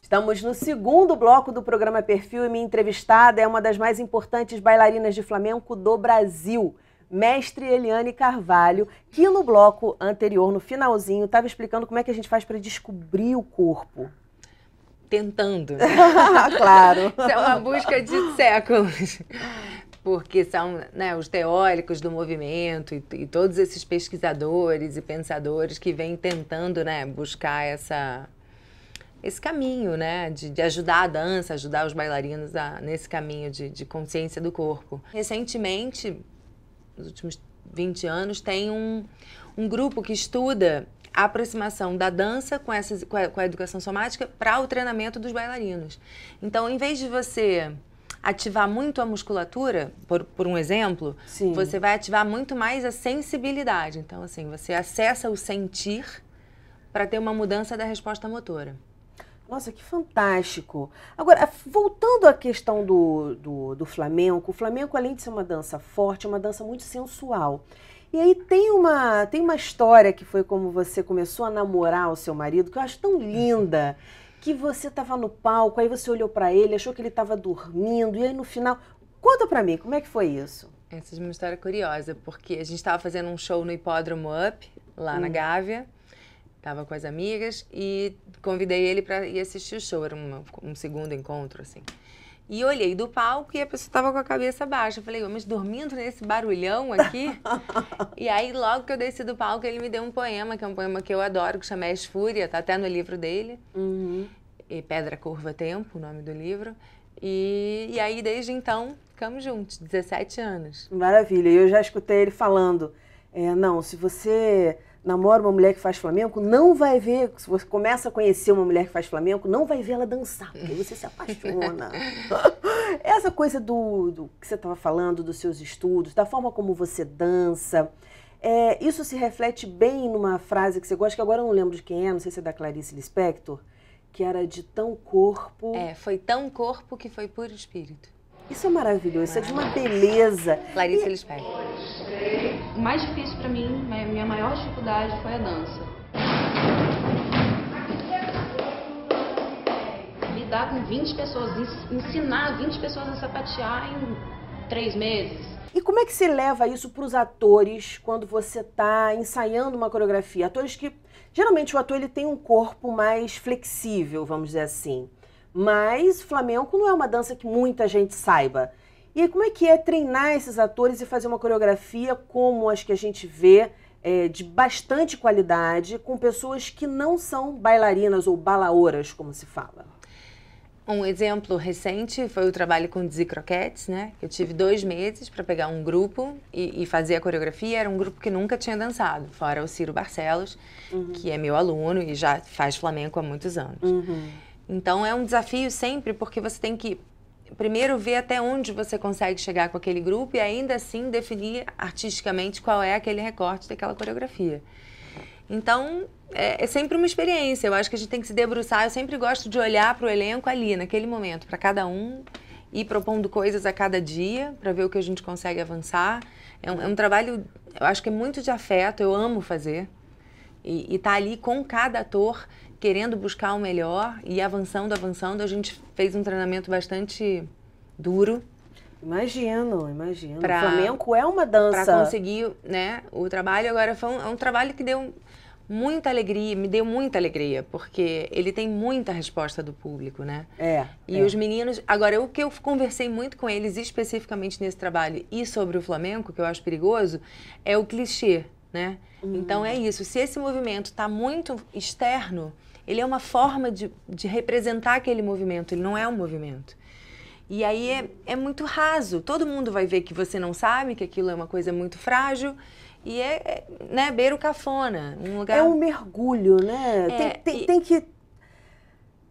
Estamos no segundo bloco do programa Perfil e minha entrevistada é uma das mais importantes bailarinas de flamenco do Brasil, mestre Eliane Carvalho, que no bloco anterior, no finalzinho, estava explicando como é que a gente faz para descobrir o corpo. Tentando. Claro. Isso é uma busca de séculos. Porque são, né, os teóricos do movimento e todos esses pesquisadores e pensadores que vêm tentando, né, buscar esse caminho, né, de ajudar a dança, ajudar os bailarinos nesse caminho de consciência do corpo. Recentemente, nos últimos 20 anos, tem um grupo que estuda a aproximação da dança com a educação somática para o treinamento dos bailarinos. Então, em vez de você ativar muito a musculatura, por um exemplo, sim, você vai ativar muito mais a sensibilidade. Então, assim, você acessa o sentir para ter uma mudança da resposta motora. Nossa, que fantástico! Agora, voltando à questão do flamenco, o flamenco, além de ser uma dança forte, é uma dança muito sensual. E aí tem uma história que foi como você começou a namorar o seu marido, que eu acho tão linda, que você estava no palco, aí você olhou para ele, achou que ele estava dormindo, e aí no final... Conta para mim, como é que foi isso? Essa é uma história curiosa, porque a gente estava fazendo um show no Hipódromo Up, lá na Gávea, estava com as amigas, e convidei ele para ir assistir o show, era um segundo encontro, assim. E olhei do palco e a pessoa estava com a cabeça baixa. Eu falei, mas dormindo nesse barulhão aqui? E aí, logo que eu desci do palco, ele me deu um poema, que é um poema que eu adoro, que chama Esfúria, tá até no livro dele. E Pedra, Curva, Tempo, o nome do livro. E aí, desde então, ficamos juntos, 17 anos. Maravilha. E eu já escutei ele falando, não, se você namora uma mulher que faz flamenco, não vai ver, se você começa a conhecer uma mulher que faz flamenco, não vai ver ela dançar, porque você se apaixona. Essa coisa do que você estava falando, dos seus estudos, da forma como você dança, isso se reflete bem numa frase que você gosta, que agora eu não lembro de quem não sei se é da Clarice Lispector, que era de tão corpo... foi tão corpo que foi puro espírito. Isso é maravilhoso, isso é de uma beleza. Clarice Lispector. O mais difícil para mim, minha maior dificuldade foi a dança. Lidar com 20 pessoas, ensinar 20 pessoas a sapatear em 3 meses. E como é que você leva isso para os atores quando você está ensaiando uma coreografia? Atores que, geralmente o ator ele tem um corpo mais flexível, vamos dizer assim. Mas flamenco não é uma dança que muita gente saiba. E aí, como é que é treinar esses atores e fazer uma coreografia como as que a gente vê, de bastante qualidade, com pessoas que não são bailarinas ou balaoras, como se fala? Um exemplo recente foi o trabalho com Dizzy Croquettes, né? Eu tive 2 meses para pegar um grupo e fazer a coreografia. Era um grupo que nunca tinha dançado, fora o Ciro Barcelos, que é meu aluno e já faz flamenco há muitos anos. Então é um desafio sempre, porque você tem que primeiro ver até onde você consegue chegar com aquele grupo e ainda assim definir artisticamente qual é aquele recorte daquela coreografia. Então é sempre uma experiência, eu acho que a gente tem que se debruçar, eu sempre gosto de olhar para o elenco ali, naquele momento, para cada um, ir propondo coisas a cada dia, para ver o que a gente consegue avançar. É um trabalho, eu acho que é muito de afeto, eu amo fazer, e tá ali com cada ator, querendo buscar o melhor e avançando. A gente fez um treinamento bastante duro. Imagino. O flamenco é uma dança. Para conseguir, né, o trabalho. Agora, foi um trabalho que deu muita alegria, me deu muita alegria, porque ele tem muita resposta do público, né? E os meninos... Agora, o que eu conversei muito com eles, especificamente nesse trabalho, e sobre o flamenco, que eu acho perigoso, é o clichê, né? Então, é isso. Se esse movimento está muito externo, ele é uma forma de representar aquele movimento, ele não é um movimento. E aí é muito raso, todo mundo vai ver que você não sabe, que aquilo é uma coisa muito frágil, e né, beira o cafona, um lugar... É um mergulho, né?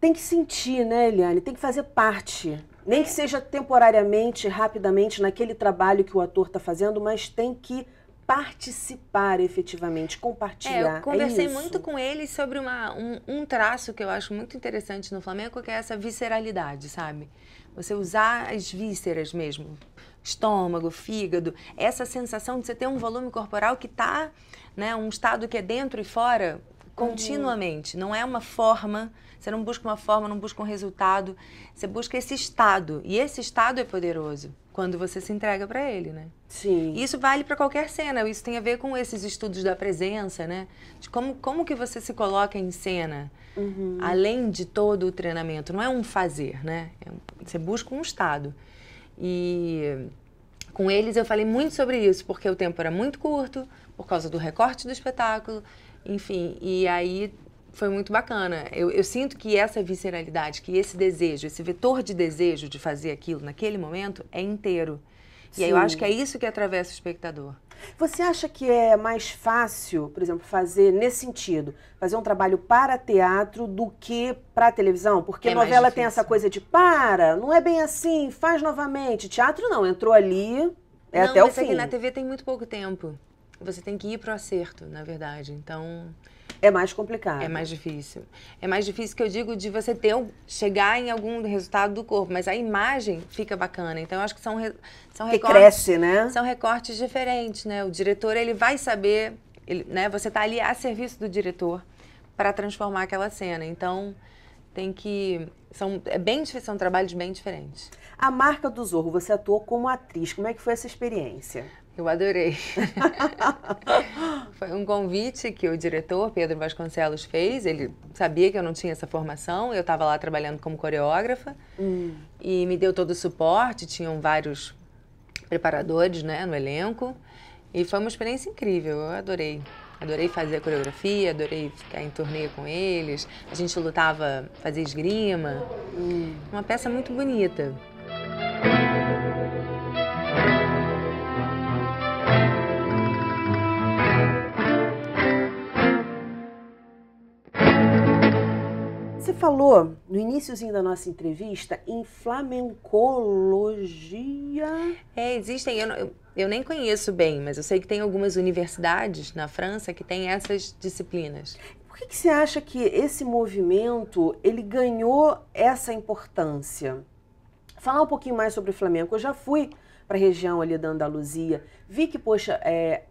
Tem que sentir, né, Eliane? Tem que fazer parte. Nem que seja temporariamente, rapidamente, naquele trabalho que o ator está fazendo, mas tem que participar efetivamente, compartilhar. Eu conversei muito com eles sobre um traço que eu acho muito interessante no flamenco, que é essa visceralidade, sabe? Você usar as vísceras mesmo, estômago, fígado, essa sensação de você ter um volume corporal que está, né, um estado que é dentro e fora, continuamente. Não é uma forma, você não busca uma forma, não busca um resultado, você busca esse estado. E esse estado é poderoso quando você se entrega para ele, né? Sim. Isso vale para qualquer cena, isso tem a ver com esses estudos da presença, né? De como que você se coloca em cena, além de todo o treinamento. Não é um fazer, né? Você busca um estado. E com eles eu falei muito sobre isso, porque o tempo era muito curto, por causa do recorte do espetáculo, enfim, e aí foi muito bacana. Eu sinto que essa visceralidade, que esse desejo, esse vetor de desejo de fazer aquilo naquele momento é inteiro. E aí eu acho que é isso que atravessa o espectador. Você acha que é mais fácil, por exemplo, fazer nesse sentido, fazer um trabalho para teatro do que para televisão? Porque novela tem essa coisa de não é bem assim, faz novamente. Teatro não, entrou ali, até o fim. Não, mas na TV tem muito pouco tempo. Você tem que ir pro acerto, na verdade. Então é mais complicado. É mais difícil. É mais difícil que eu digo de você chegar em algum resultado do corpo, mas a imagem fica bacana. Então eu acho que são recortes, que cresce, né? São recortes diferentes, né? O diretor, ele vai saber, né? Você tá ali a serviço do diretor para transformar aquela cena. Então tem que são trabalhos bem diferentes. A Marca do Zorro, você atuou como atriz. Como é que foi essa experiência? Eu adorei. Foi um convite que o diretor, Pedro Vasconcelos, fez. Ele sabia que eu não tinha essa formação. Eu estava lá trabalhando como coreógrafa. E me deu todo o suporte. Tinham vários preparadores, né, no elenco. E foi uma experiência incrível. Eu adorei. Adorei fazer a coreografia, adorei ficar em turnê com eles. A gente lutava, fazia esgrima. Uma peça muito bonita. Você falou, no iniciozinho da nossa entrevista, em flamencologia. Existem, eu nem conheço bem, mas eu sei que tem algumas universidades na França que têm essas disciplinas. Por que você acha que esse movimento, ele ganhou essa importância? Falar um pouquinho mais sobre o flamenco. Eu já fui para a região ali da Andaluzia, vi que, poxa,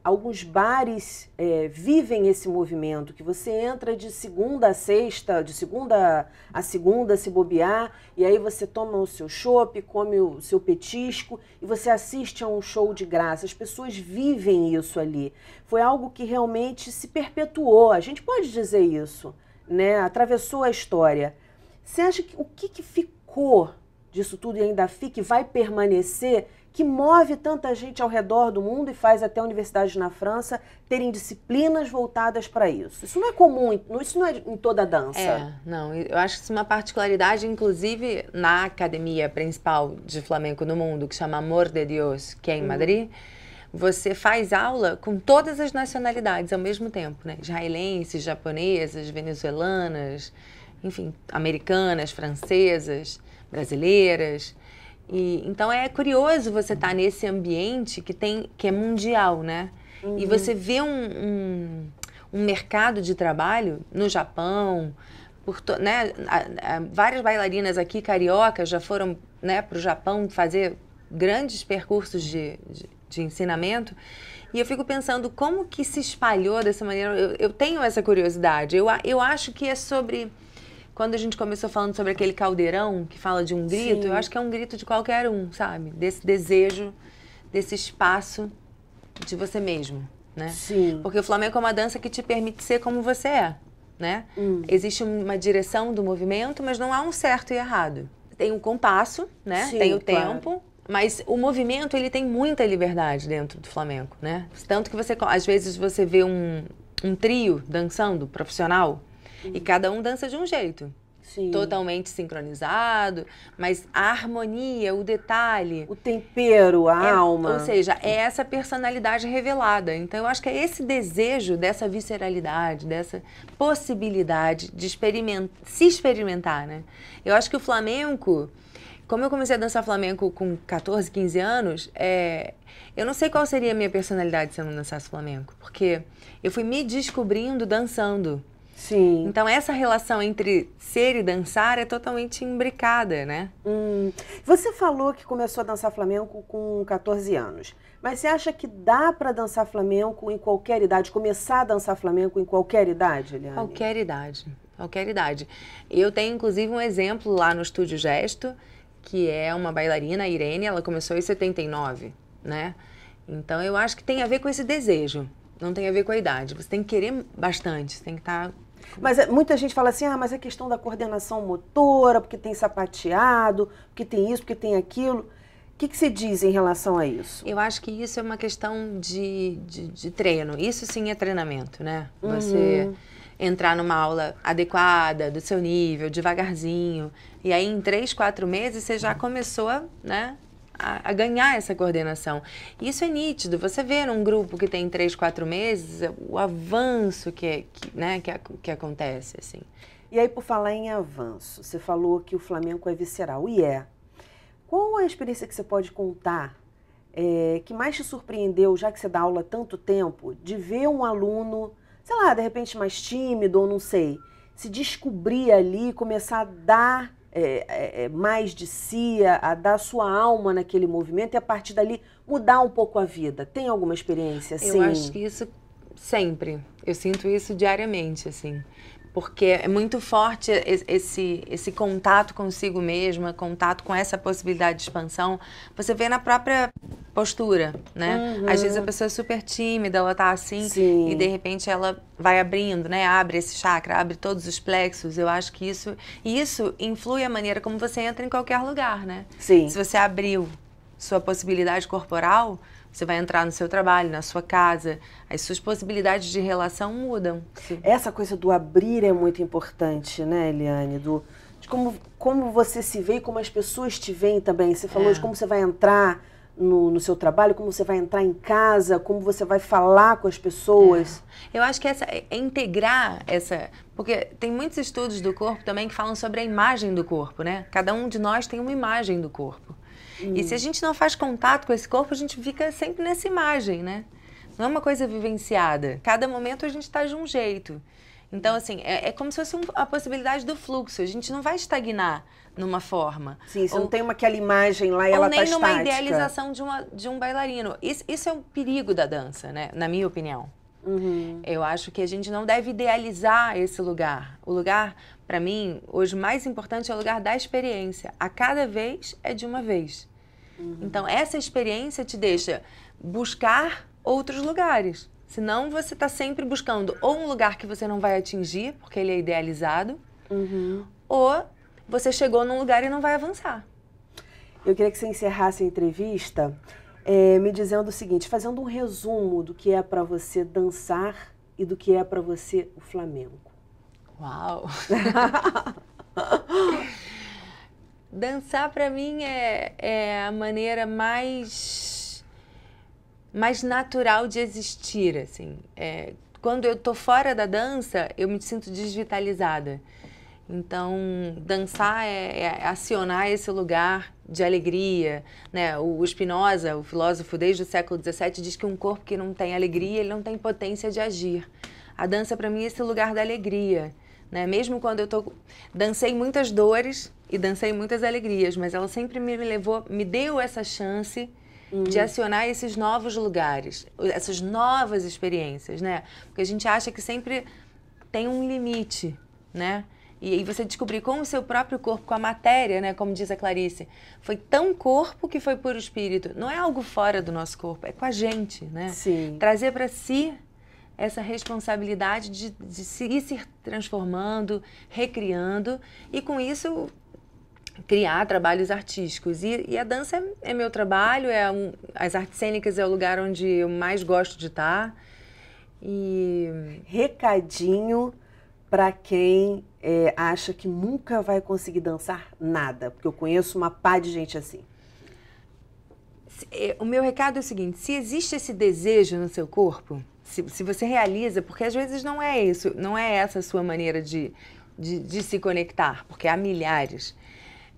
alguns bares vivem esse movimento, que você entra de segunda a sexta, de segunda a segunda, se bobear, e aí você toma o seu chopp, come o seu petisco, e você assiste a um show de graça. As pessoas vivem isso ali. Foi algo que realmente se perpetuou, a gente pode dizer isso, né? Atravessou a história. Você acha que o que ficou disso tudo e ainda fica e vai permanecer, que move tanta gente ao redor do mundo e faz até universidades na França terem disciplinas voltadas para isso? Isso não é comum, isso não é em toda a dança. Não, eu acho que isso é uma particularidade, inclusive na academia principal de flamenco no mundo, que chama Amor de Dios, que é em Madrid, você faz aula com todas as nacionalidades ao mesmo tempo, né? Israelenses, japonesas, venezuelanas, enfim, americanas, francesas, brasileiras. Então é curioso você estar nesse ambiente que é mundial, né? E você vê um mercado de trabalho no Japão, né? Várias bailarinas aqui cariocas já foram, né, para o Japão fazer grandes percursos de ensinamento. E eu fico pensando como que se espalhou dessa maneira. Eu tenho essa curiosidade. Eu acho que é sobre... Quando a gente começou falando sobre aquele caldeirão que fala de um grito, eu acho que é um grito de qualquer um, sabe? Desse desejo, desse espaço de você mesmo, né? Sim. Porque o flamenco é uma dança que te permite ser como você é, né? Existe uma direção do movimento, mas não há um certo e errado. Tem um compasso, né? Sim, tem o tempo, mas o movimento, ele tem muita liberdade dentro do flamenco, né? Tanto que às vezes você vê um trio dançando, profissional, e cada um dança de um jeito. Sim. Totalmente sincronizado, mas a harmonia, o detalhe... O tempero, a alma. Ou seja, é essa personalidade revelada. Então, eu acho que é esse desejo dessa visceralidade, dessa possibilidade de se experimentar, né? Eu acho que o flamenco... Como eu comecei a dançar flamenco com 14, 15 anos, eu não sei qual seria a minha personalidade se eu não dançasse flamenco. Porque eu fui me descobrindo dançando. Sim. Então essa relação entre ser e dançar é totalmente imbricada, né? Você falou que começou a dançar flamenco com 14 anos. Mas você acha que dá para dançar flamenco em qualquer idade? Começar a dançar flamenco em qualquer idade, Eliane? Qualquer idade. Qualquer idade. Eu tenho, inclusive, um exemplo lá no Estúdio Gesto, que é uma bailarina, a Irene, ela começou em 79, né? Então, eu acho que tem a ver com esse desejo, não tem a ver com a idade. Você tem que querer bastante, você tem que estar... Mas muita gente fala assim, mas é questão da coordenação motora, porque tem sapateado, porque tem isso, porque tem aquilo. O que você diz em relação a isso? Eu acho que isso é uma questão de treino. Isso sim é treinamento, né? Você entrar numa aula adequada, do seu nível, devagarzinho. E aí, em 3, 4 meses, você já começou, né, a ganhar essa coordenação. Isso é nítido. Você vê num grupo que tem 3, 4 meses, o avanço que acontece, assim. E aí, por falar em avanço, você falou que o flamenco é visceral. E é. Qual a experiência que você pode contar que mais te surpreendeu, já que você dá aula há tanto tempo, de ver um aluno, sei lá, de repente mais tímido ou não sei, se descobrir ali, começar a dar mais de si, a dar sua alma naquele movimento e a partir dali mudar um pouco a vida? Tem alguma experiência assim? Eu acho que isso sempre. Eu sinto isso diariamente, assim. Porque é muito forte esse contato consigo mesma, contato com essa possibilidade de expansão. Você vê na própria postura, né? Às vezes a pessoa é super tímida, ela tá assim, Sim. E de repente ela vai abrindo, né? Abre esse chakra, abre todos os plexos. Eu acho que isso influi a maneira como você entra em qualquer lugar, né? Sim. Se você abriu sua possibilidade corporal, você vai entrar no seu trabalho, na sua casa, as suas possibilidades de relação mudam. Essa coisa do abrir é muito importante, né, Eliane? De como você se vê e como as pessoas te veem também. Você falou de como você vai entrar no seu trabalho, como você vai entrar em casa, como você vai falar com as pessoas. Eu acho que integrar essa... Porque tem muitos estudos do corpo também que falam sobre a imagem do corpo, né? Cada um de nós tem uma imagem do corpo. E se a gente não faz contato com esse corpo, a gente fica sempre nessa imagem, né? Não é uma coisa vivenciada. Cada momento a gente está de um jeito. Então, assim, é como se fosse a possibilidade do fluxo. A gente não vai estagnar numa forma. Sim, você não tem aquela imagem lá e ela está estática. Ou nem numa idealização de um bailarino. Isso é o perigo da dança, né? Na minha opinião. Eu acho que a gente não deve idealizar esse lugar. O lugar, para mim, hoje mais importante é o lugar da experiência. A cada vez é de uma vez. Então, essa experiência te deixa buscar outros lugares. Senão, você está sempre buscando ou um lugar que você não vai atingir, porque ele é idealizado, ou você chegou num lugar e não vai avançar. Eu queria que você encerrasse a entrevista me dizendo o seguinte, fazendo um resumo do que é para você dançar e do que é para você o flamenco. Uau! Dançar para mim é a maneira mais natural de existir, assim. Quando eu tô fora da dança, eu me sinto desvitalizada. Então, dançar é acionar esse lugar de alegria, né? O Spinoza, o filósofo desde o século XVII, diz que um corpo que não tem alegria, ele não tem potência de agir. A dança, para mim, é esse lugar da alegria, né? Mesmo quando dancei muitas dores e dancei muitas alegrias, mas ela sempre me deu essa chance de acionar esses novos lugares, essas novas experiências, né? Porque a gente acha que sempre tem um limite, né? E aí você descobrir com o seu próprio corpo, com a matéria, né? Como diz a Clarice, foi tão corpo que foi puro espírito. Não é algo fora do nosso corpo, é com a gente, né? Sim. Trazer para si essa responsabilidade de ir se transformando, recriando e com isso criar trabalhos artísticos. E a dança é meu trabalho, as artes cênicas é o lugar onde eu mais gosto de estar. Recadinho para quem acha que nunca vai conseguir dançar nada, porque eu conheço uma pá de gente assim. O meu recado é o seguinte, se existe esse desejo no seu corpo, se você realiza, porque às vezes não é isso, não é essa a sua maneira de se conectar, porque há milhares.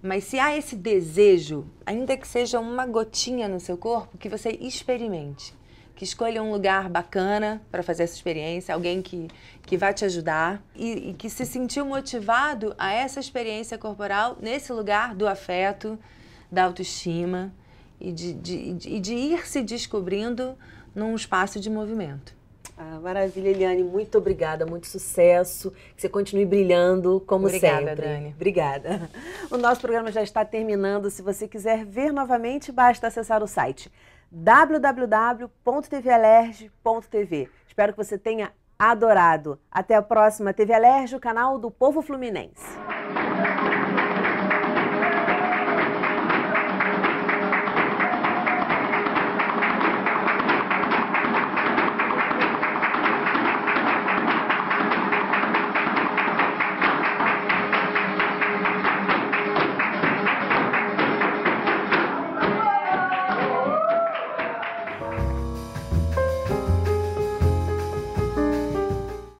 Mas se há esse desejo, ainda que seja uma gotinha no seu corpo, que você experimente. que escolha um lugar bacana para fazer essa experiência, alguém que vai te ajudar e que se sentiu motivado a essa experiência corporal nesse lugar do afeto, da autoestima e de ir se descobrindo num espaço de movimento. Ah, maravilha, Eliane. Muito obrigada, muito sucesso. Que você continue brilhando como Obrigada, sempre. Dani. Obrigada. O nosso programa já está terminando. Se você quiser ver novamente, basta acessar o site www.tvalerj.tv. Espero que você tenha adorado. Até a próxima. TV Alerj, o canal do povo fluminense.